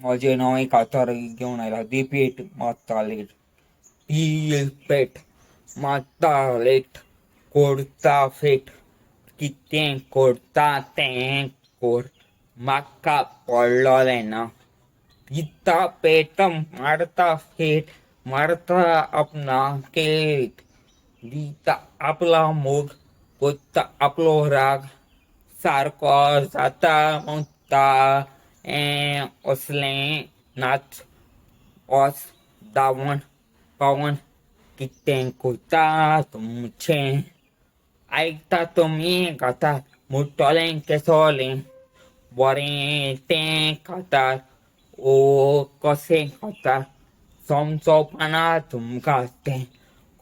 माझे नाव एक आधार घेऊन आला दीपेट मातालेट पेट मातालेट कोडता फेट कितें कोडता तें कोड म्हाका पडलोलें ना गीता पेट मारता फेट मारता आपणा केट दिता आपला मोग पोता आपलो राग सारको जाता म्हणटा असलें नाच ओस दावण पावण कितें कोता तुमचें आयकता तुमी गातात मुट्टोलें केसोलें बरें तें खातात ओ कशें खातात समजोपाना तुमकां तें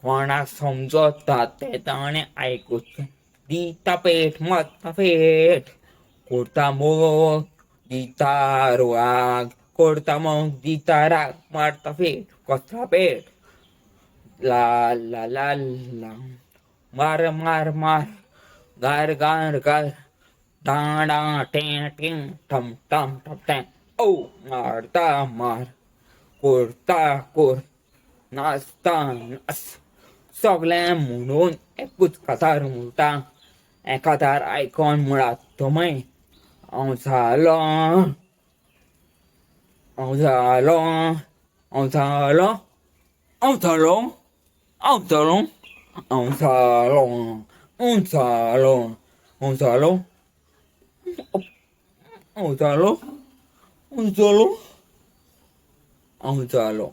कोणाक समजता तें ताणें आयकुचें दिता पेट मारता फेट कोडता मोग दिता राग कोडता मोग दिता राग मारता फेट कसला पेट ला ला ला ला मार मार मार गार गार गार डा डा टें टें टम टम टम टें ओ मारता मार कोरता कोर नाचता नाच सगळें म्हणून एकूच कातार म्हणटा एकादार आयकोन म्हळात तुमी हांव जालो हांव जालो हांव जालो हांव जालो हांव जालो हांव जालो हांव जालो हांव जालो हांव जालो हांव जालो हांव जालो